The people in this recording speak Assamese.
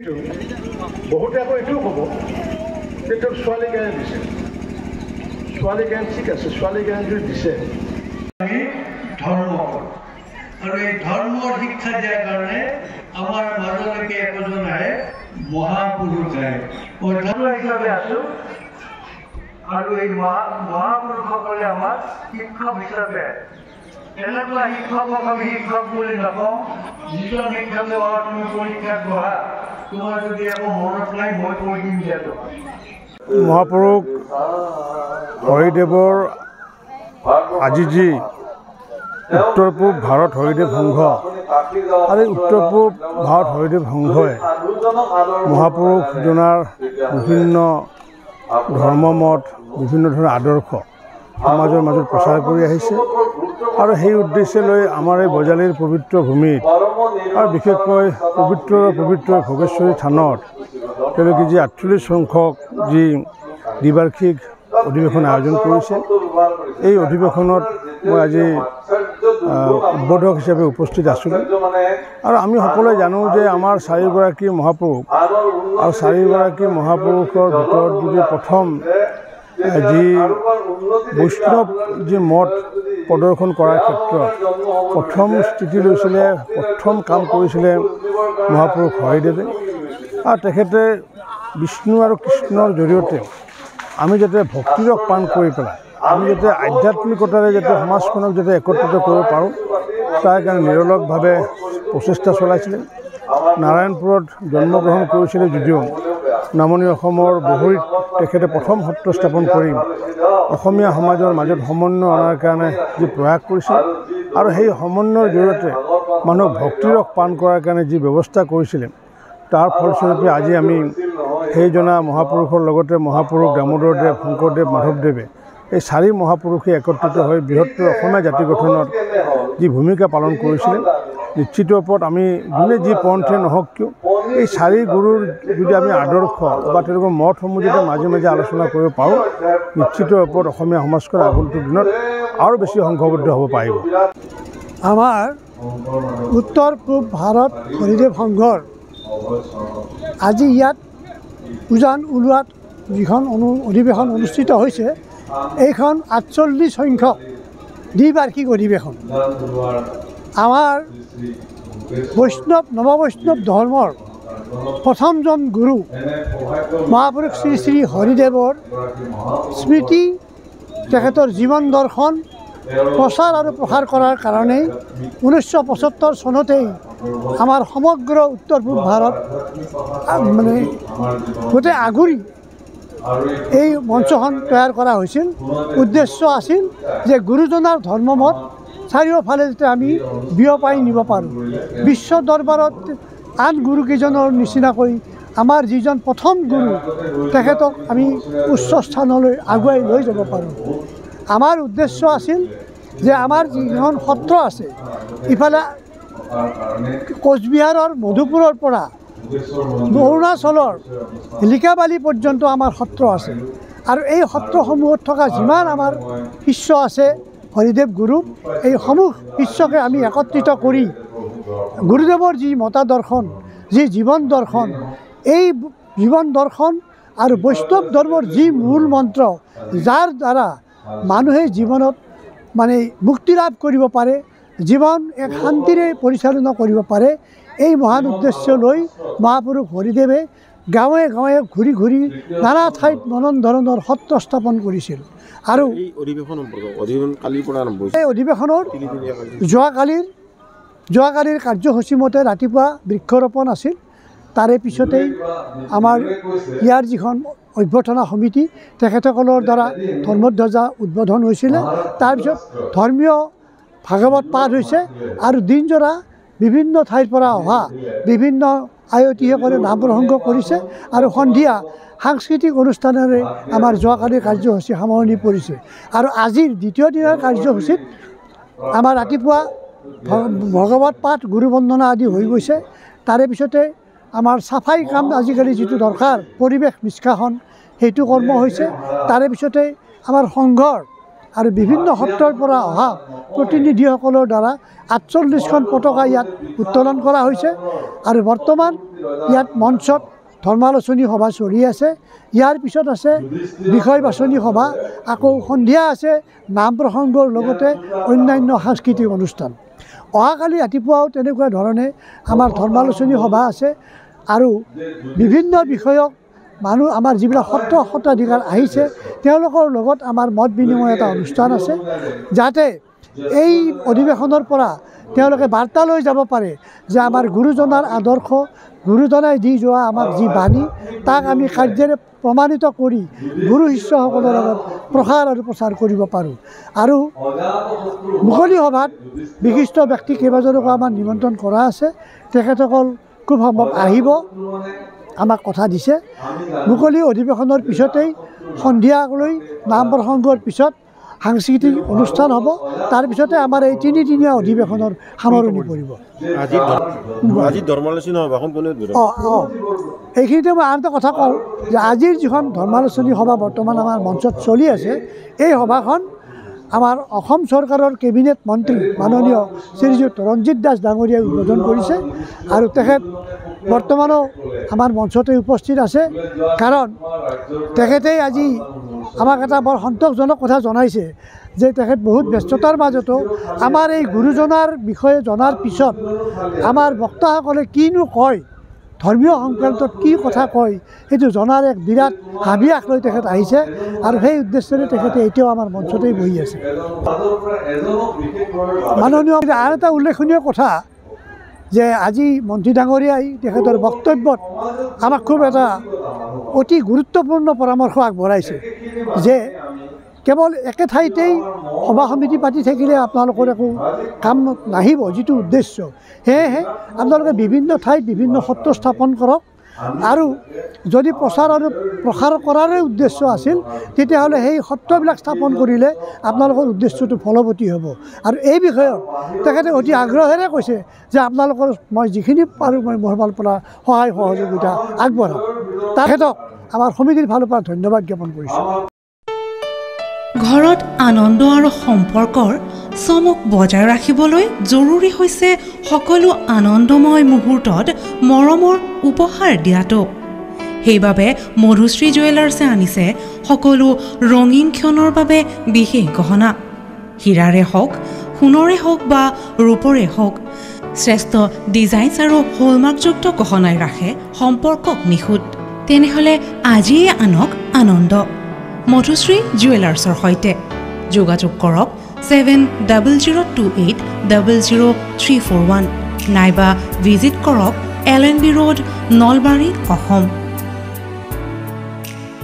বহুতে আকৌ এইটোও ক'ব যে তেওঁক ছোৱালী গায়ে দিছে, ছোৱালী গান ঠিক আছে, ছোৱালী গান যদি দিছে আমি ধৰ্ম আৰু এই ধৰ্মৰ শিক্ষা দিয়াৰ কাৰণে আমাৰ মাজলৈকে একোজন আহে মহাপুৰুষ আহে। মই ধৰ্ম হিচাপে আছো আৰু এই মহাপুৰুষসকলে আমাক শিক্ষক হিচাপে এনেকুৱা শিক্ষকক আমি শিক্ষক বুলি নকওঁ। যিজন শিক্ষকে তুমি পৰীক্ষাত বহা, তোমাৰ যদি একো মনত নাই মই কৈ দিম দিয়াটো। মহাপুৰুষ হৰিদেৱৰ আজি যি উত্তৰ পূব ভাৰত হৰিদেৱ সংঘ আৰু এই উত্তৰ পূব ভাৰত হৰিদেৱ সংঘই মহাপুৰুষজনাৰ বিভিন্ন ধৰ্মমত বিভিন্ন ধৰণৰ আদৰ্শ সমাজৰ মাজত প্ৰচাৰ কৰি আহিছে আৰু সেই উদ্দেশ্যে লৈ আমাৰ এই বজালীৰ পবিত্ৰ ভূমিত আৰু বিশেষকৈ পবিত্ৰ ভোগেশ্বৰী থানত তেওঁলোকে যি 48 সংখ্যক যি দ্বিবাৰ্ষিক অধিৱেশন আয়োজন কৰিছে, এই অধিৱেশনত মই আজি উদ্বোধক হিচাপে উপস্থিত আছিলোঁ। আৰু আমি সকলোৱে জানো যে আমাৰ 4গৰাকী মহাপুৰুষ আৰু 4গৰাকী মহাপুৰুষৰ ভিতৰত যদি প্ৰথম যি বৈষ্ণৱ যি মত প্ৰদৰ্শন কৰাৰ ক্ষেত্ৰত প্ৰথম স্থিতি লৈছিলে, প্ৰথম কাম কৰিছিলে মহাপুৰুষ হৰিদেৱে। আৰু তেখেতে বিষ্ণু আৰু কৃষ্ণৰ জৰিয়তে আমি যাতে ভক্তিৰস পান কৰি পেলাই আমি যাতে আধ্যাত্মিকতাৰে যাতে সমাজখনক যাতে একত্ৰিত কৰিব পাৰোঁ, তাৰ কাৰণে নিৰলসভাৱে প্ৰচেষ্টা চলাইছিলে। নাৰায়ণপুৰত জন্মগ্ৰহণ কৰিছিলে যদিও নামনি অসমৰ বহৰীত তেখেতে প্ৰথম সত্ৰ স্থাপন কৰি অসমীয়া সমাজৰ মাজত সমন্বয় অনাৰ কাৰণে যি প্ৰয়াস কৰিছিল আৰু সেই সমন্বয়ৰ জৰিয়তে মানুহক ভক্তিৰস পান কৰাৰ কাৰণে যি ব্যৱস্থা কৰিছিলে, তাৰ ফলস্বৰূপে আজি আমি সেইজনা মহাপুৰুষৰ লগতে মহাপুৰুষ দামোদৰদেৱ, শংকৰদেৱ, মাধৱদেৱে এই 4 মহাপুৰুষে একত্ৰিত হৈ বৃহত্তৰ অসমীয়া জাতি গঠনত যি ভূমিকা পালন কৰিছিলে, নিশ্চিত ওপৰত আমি যোনে যি পন্থে নহওক কিয় এই 4 গুৰুৰ যদি আমি আদৰ্শ বা তেওঁলোকৰ মতসমূহ যদি মাজে মাজে আলোচনা কৰিব পাৰোঁ, নিশ্চিত ওপৰত অসমীয়া সমাজখন আগন্তুক দিনত আৰু বেছি সংঘবদ্ধ হ'ব পাৰিব। আমাৰ উত্তৰ পূব ভাৰত হৰিদেৱ সংঘৰ আজি ইয়াত উজান ওলোৱাত যিখন অধিৱেশন অনুষ্ঠিত হৈছে, এইখন 48 সংখ্যক দ্বিবাৰ্ষিক অধিৱেশন। আমাৰ নৱবৈষ্ণৱ ধৰ্মৰ প্ৰথমজন গুৰু মহাপুৰুষ শ্ৰী শ্ৰী হৰিদেৱৰ স্মৃতি, তেখেতৰ জীৱন দৰ্শন প্ৰচাৰ আৰু প্ৰসাৰ কৰাৰ কাৰণেই 1975 চনতেই আমাৰ সমগ্ৰ উত্তৰ পূব ভাৰত মানে গোটেই আগুৰি এই মঞ্চখন তৈয়াৰ কৰা হৈছিল। উদ্দেশ্য আছিল যে গুৰুজনাৰ ধৰ্মমত চাৰিওফালে যাতে আমি বিয়পাই নিব পাৰোঁ, বিশ্ব দৰবাৰত আন গুৰুকেইজনৰ নিচিনাকৈ আমাৰ যিজন প্ৰথম গুৰু তেখেতক আমি উচ্চ স্থানলৈ আগুৱাই লৈ যাব পাৰোঁ। আমাৰ উদ্দেশ্য আছিল যে আমাৰ যিখন সত্ৰ আছে, ইফালে কোচবিহাৰৰ মধুপুৰৰ পৰা অৰুণাচলৰ লিকাবালি পৰ্যন্ত আমাৰ সত্ৰ আছে আৰু এই সত্ৰসমূহত থকা যিমান আমাৰ শিষ্য আছে হৰিদেৱ গুৰু, এই সমূহ শিষ্যকে আমি একত্ৰিত কৰি গুৰুদেৱৰ যি মতাদৰ্শন, যি জীৱন দৰ্শন, এই জীৱন দৰ্শন আৰু বৈষ্ণৱ ধৰ্মৰ যি মূল মন্ত্ৰ, যাৰ দ্বাৰা মানুহে জীৱনত মানে মুক্তি লাভ কৰিব পাৰে, জীৱন এক শান্তিৰে পৰিচালনা কৰিব পাৰে, এই মহান উদ্দেশ্য লৈ মহাপুৰুষ হৰিদেৱে গাঁৱে গাঁৱে ঘূৰি ঘূৰি নানা ঠাইত নানান ধৰণৰ সত্ৰ স্থাপন কৰিছিল। আৰু এই অধিৱেশনৰ যোৱাকালিৰ কাৰ্যসূচী মতে ৰাতিপুৱা বৃক্ষৰোপণ আছিল। তাৰে পিছতেই আমাৰ ইয়াৰ যিখন অভ্যৰ্থনা সমিতি তেখেতসকলৰ দ্বাৰা ধৰ্মধ্বজা উদ্বোধন হৈছিলে। তাৰপিছত ধৰ্মীয় ভাগৱত পাঠ হৈছে আৰু দিনজোৰা বিভিন্ন ঠাইৰ পৰা অহা বিভিন্ন আয়তীসকলে নাম প্ৰসংগ কৰিছে আৰু সন্ধিয়া সাংস্কৃতিক অনুষ্ঠানেৰে আমাৰ যোৱাকালিৰ কাৰ্যসূচী সামৰণি পৰিছে। আৰু আজিৰ দ্বিতীয় দিনৰ কাৰ্যসূচীত আমাৰ ৰাতিপুৱা ভগৱত পাঠ, গুৰু বন্দনা আদি হৈ গৈছে। তাৰে পিছতে আমাৰ চাফাই কাম আজিকালি যিটো দৰকাৰ, পৰিৱেশ নিষ্কাশন, সেইটো কৰ্ম হৈছে। তাৰে পিছতে আমাৰ সংঘৰ আৰু বিভিন্ন সত্ৰৰ পৰা অহা প্ৰতিনিধিসকলৰ দ্বাৰা 48খন পতাকা ইয়াত উত্তোলন কৰা হৈছে। আৰু বৰ্তমান ইয়াত মঞ্চত ধৰ্মালোচনী সভা চলি আছে। ইয়াৰ পিছত আছে বিষয় বাছনি সভা, আকৌ সন্ধিয়া আছে নাম প্ৰসংগৰ লগতে অন্যান্য সাংস্কৃতিক অনুষ্ঠান। অহাকালি ৰাতিপুৱাও তেনেকুৱা ধৰণে আমাৰ ধৰ্মালোচনী সভা আছে আৰু বিভিন্ন বিষয়ক মানুহ আমাৰ যিবিলাক সত্ৰাধিকাৰ আহিছে তেওঁলোকৰ লগত আমাৰ মত বিনিময় এটা অনুষ্ঠান আছে, যাতে এই অধিৱেশনৰ পৰা তেওঁলোকে বাৰ্তা লৈ যাব পাৰে যে আমাৰ গুৰুজনাৰ আদৰ্শ, গুৰুজনাই দি যোৱা আমাক যি বাণী তাক আমি কাৰ্যৰে প্ৰমাণিত কৰি গুৰু শিষ্যসকলৰ লগত প্ৰসাৰ আৰু প্ৰচাৰ কৰিব পাৰোঁ। আৰু মুকলি সভাত বিশিষ্ট ব্যক্তি কেইবাজনকো আমাৰ নিমন্ত্ৰণ কৰা আছে। তেখেতসকল খুব সম্ভৱ আহিব, আমাক কথা দিছে। মুকলি অধিৱেশনৰ পিছতেই সন্ধিয়ালৈ নাম প্ৰসংগৰ পিছত সাংস্কৃতিক অনুষ্ঠান হ'ব। তাৰপিছতে আমাৰ এই তিনিদিনীয়া অধিৱেশনৰ সামৰণি পৰিব। এইখিনিতে মই আন এটা কথা কওঁ যে আজিৰ যিখন ধৰ্মালোচনী সভা বৰ্তমান আমাৰ মঞ্চত চলি আছে, এই সভাখন আমাৰ অসম চৰকাৰৰ কেবিনেট মন্ত্ৰী মাননীয় শ্ৰীযুত ৰঞ্জিত দাস ডাঙৰীয়াই উদ্বোধন কৰিছে আৰু তেখেত বৰ্তমানো আমাৰ মঞ্চতে উপস্থিত আছে। কাৰণ তেখেতেই আজি আমাক এটা বৰ সন্তোষজনক কথা জনাইছে যে তেখেত বহুত ব্যস্ততাৰ মাজতো আমাৰ এই গুৰুজনাৰ বিষয়ে জনাৰ পিছত আমাৰ বক্তাসকলে কিনো কয়, ধৰ্মীয় সংক্ৰান্তত কি কথা কয়, সেইটো জনাৰ এক বিৰাট হাবিয়াস লৈ তেখেত আহিছে আৰু সেই উদ্দেশ্যৰে তেখেতে এতিয়াও আমাৰ মঞ্চতেই বহি আছে। মাননীয় আন এটা উল্লেখনীয় কথা যে আজি মন্ত্ৰী ডাঙৰীয়াই তেখেতৰ বক্তব্যত আমাক খুব এটা অতি গুৰুত্বপূৰ্ণ পৰামৰ্শ আগবঢ়াইছে যে কেৱল একে ঠাইতেই সভা সমিতি পাতি থাকিলে আপোনালোকৰ একো কাম নাহিব, যিটো উদ্দেশ্য। সেয়েহে আপোনালোকে বিভিন্ন ঠাইত বিভিন্ন সত্ৰ স্থাপন কৰক আৰু যদি প্ৰচাৰ আৰু প্ৰসাৰ কৰাৰে উদ্দেশ্য আছিল তেতিয়াহ'লে সেই সত্ৰবিলাক স্থাপন কৰিলে আপোনালোকৰ উদ্দেশ্যটো ফলৱতী হ'ব। আৰু এই বিষয়ত তেখেতে অতি আগ্ৰহেৰে কৈছে যে আপোনালোকৰ মই যিখিনি পাৰোঁ মই মোৰ ফালৰ পৰা সহায় সহযোগিতা আগবঢ়াম। তেখেতক আমাৰ সমিতিৰ ফালৰ পৰা ধন্যবাদ জ্ঞাপন কৰিছোঁ। ঘৰত আনন্দ আৰু সম্পৰ্কৰ চমক বজাই ৰাখিবলৈ জৰুৰী হৈছে সকলো আনন্দময় মুহূৰ্তত মৰমৰ উপহাৰ দিয়াটো। সেইবাবে মধুশ্ৰী জুৱেলাৰ্ছে আনিছে সকলো ৰঙীন ক্ষণৰ বাবে বিশেষ গহনা। হীৰাৰে হওক, সোণৰে হওক বা ৰূপৰে হওক, শ্ৰেষ্ঠ ডিজাইনছ আৰু হলমাৰ্কযুক্ত গহনাই ৰাখে সম্পৰ্কক নিখুঁত। তেনেহ'লে আজিয়ে আনক আনন্দ মধুশ্ৰী জুৱেলাৰ্ছৰ সৈতে। যোগাযোগ কৰক 7002800341 নাইবা ভিজিট কৰক LNB ৰোড, নলবাৰী, অসম।